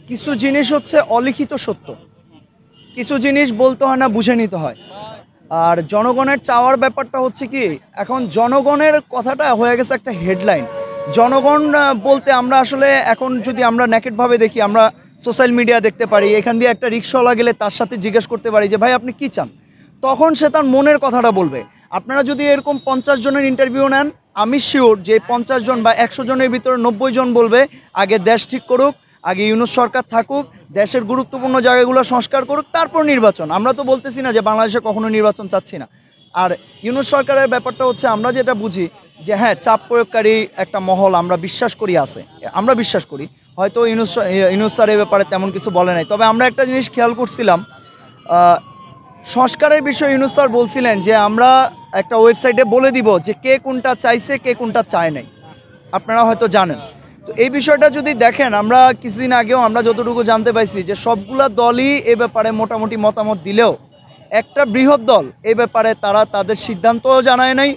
কিছু জিনিস হচ্ছে অলিখিত সত্য, কিছু জিনিস বলতে হয় না, বুঝে নিতে হয়। আর জনগণের চাওয়ার ব্যাপারটা হচ্ছে কি, এখন জনগণের কথাটা হয়ে গেছে একটা হেডলাইন। জনগণ বলতে আমরা আসলে এখন যদি আমরা ন্যাকেটভাবে দেখি, আমরা সোশ্যাল মিডিয়া দেখতে পারি, এখান দিয়ে একটা রিক্সাওয়ালা গেলে তার সাথে জিজ্ঞেস করতে পারি যে ভাই আপনি কি চান, তখন সে তার মনের কথাটা বলবে। আপনারা যদি এরকম 50 জনের ইন্টারভিউ নেন, আমি শিওর যে 50 জন বা 100 জনের ভিতরে 90 জন বলবে আগে দেশ ঠিক করুক, আগে ইউনূস সরকার থাকুক, দেশের গুরুত্বপূর্ণ জায়গাগুলো সংস্কার করুক, তারপর নির্বাচন। আমরা তো বলতেছি না যে বাংলাদেশে কখনো নির্বাচন চাচ্ছি না। আর ইউনূস সরকারের ব্যাপারটা হচ্ছে আমরা যেটা বুঝি যে হ্যাঁ, চাপ প্রয়োগকারী একটা মহল আমরা বিশ্বাস করি আছে, আমরা বিশ্বাস করি। হয়তো ইউনূস স্যার এই ব্যাপারে তেমন কিছু বলে নাই, তবে আমরা একটা জিনিস খেয়াল করছিলাম, সংস্কারের বিষয়ে ইউনূস স্যার বলছিলেন যে আমরা একটা ওয়েবসাইটে বলে দিব যে কে কোনটা চাইছে কে কোনটা চায় নাই, আপনারা হয়তো জানেন। তো এই বিষয়টা যদি দেখেন, আমরা কিছুদিন আগেও আমরা যতটুকু জানতে পাইছি যে সবগুলা দলই এ ব্যাপারে মোটামুটি মতামত দিলেও একটা বৃহৎ দল এই ব্যাপারে তারা তাদের সিদ্ধান্তও জানায় নাই,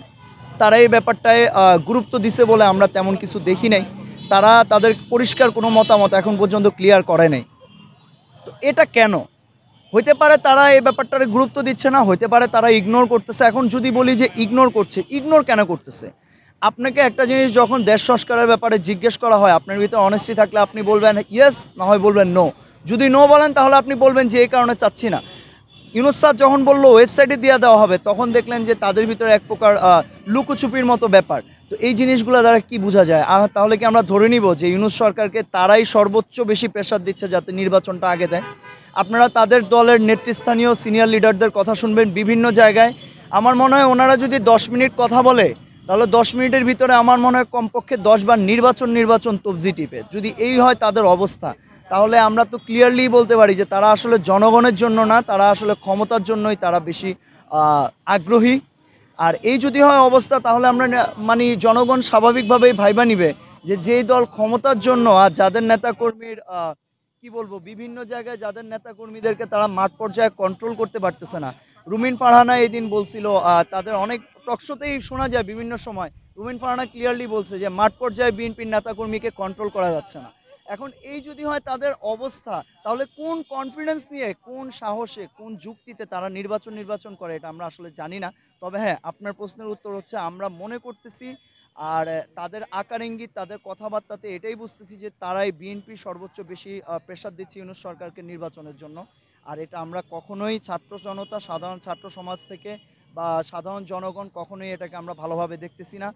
তারা এই ব্যাপারটায় গুরুত্ব দিছে বলে আমরা তেমন কিছু দেখি নাই। তারা তাদের পরিষ্কার কোনো মতামত এখন পর্যন্ত ক্লিয়ার করে নাই। তো এটা কেন হইতে পারে? তারা এই ব্যাপারটারে গুরুত্ব দিচ্ছে না, হইতে পারে তারা ইগনোর করতেছে। এখন যদি বলি যে ইগনোর করছে, ইগনোর কেন করতেছে? আপনাকে একটা জিনিস যখন দেশ সংস্কারের ব্যাপারে জিজ্ঞেস করা হয়, আপনার ভিতরে অনেস্টি থাকলে আপনি বলবেন ইয়েস, না হয় বলবেন নো। যদি নো বলেন তাহলে আপনি বলবেন যে এই কারণে চাচ্ছি না। ইউনূস স্যার যখন বললো ওয়েবসাইটে দিয়ে দেওয়া হবে, তখন দেখলেন যে তাদের ভিতরে এক প্রকার লুকোচুপির মতো ব্যাপার। তো এই জিনিসগুলো দ্বারা কি বোঝা যায়? তাহলে কি আমরা ধরে নিব যে ইউনূস সরকারকে তারাই সর্বোচ্চ বেশি প্রেশার দিচ্ছে যাতে নির্বাচনটা আগে দেয়? আপনারা তাদের দলের নেতৃস্থানীয় সিনিয়র লিডারদের কথা শুনবেন বিভিন্ন জায়গায়। আমার মনে হয় ওনারা যদি 10 মিনিট কথা বলে, তাহলে 10 মিনিটের ভিতরে আমার মনে হয় কমপক্ষে 10 বার নির্বাচন তবজি টিপে। যদি এই হয় তাদের অবস্থা, তাহলে আমরা তো ক্লিয়ারলি বলতে পারি যে তারা আসলে জনগণের জন্য না, তারা আসলে ক্ষমতার জন্যই তারা বেশি আগ্রহী। আর এই যদি হয় অবস্থা, তাহলে আমরা মানে জনগণ স্বাভাবিকভাবেই ভাইবা নিবে যে যেই দল ক্ষমতার জন্য আর যাদের নেতাকর্মীর কি বলবো, বিভিন্ন জায়গায় যাদের নেতাকর্মীদেরকে তারা মাঠ পর্যায়ে কন্ট্রোল করতে পারতেছে না। রুমিন ফারহানা এই দিন বলছিল, তাদের অনেক টকশোতেই শোনা যায় বিভিন্ন সময়, রুমিন ফারহানা ক্লিয়ারলি বলছে যে মাঠ পর্যায়ে বিএনপির নেতাকর্মীকে কন্ট্রোল করা যাচ্ছে না। এখন এই যদি হয় তাদের অবস্থা, তাহলে কোন কনফিডেন্স নিয়ে, কোন সাহসে, কোন যুক্তিতে তারা নির্বাচন করে, এটা আমরা আসলে জানি না। তবে হ্যাঁ, আপনার প্রশ্নের উত্তর হচ্ছে আমরা মনে করতেছি, আর তাদের আকার ইঙ্গিত, তাদের কথাবার্তাতে এটাই বুঝতেছি যে তারাই বিএনপি সর্বোচ্চ বেশি প্রেশার দিচ্ছে ইউনূস সরকারকে নির্বাচনের জন্য। আর এটা আমরা কখনোই ছাত্র জনতা, সাধারণ ছাত্র সমাজ থেকে বা সাধারণ জনগণ কখনোই এটাকে আমরা ভালোভাবে দেখতেছি না।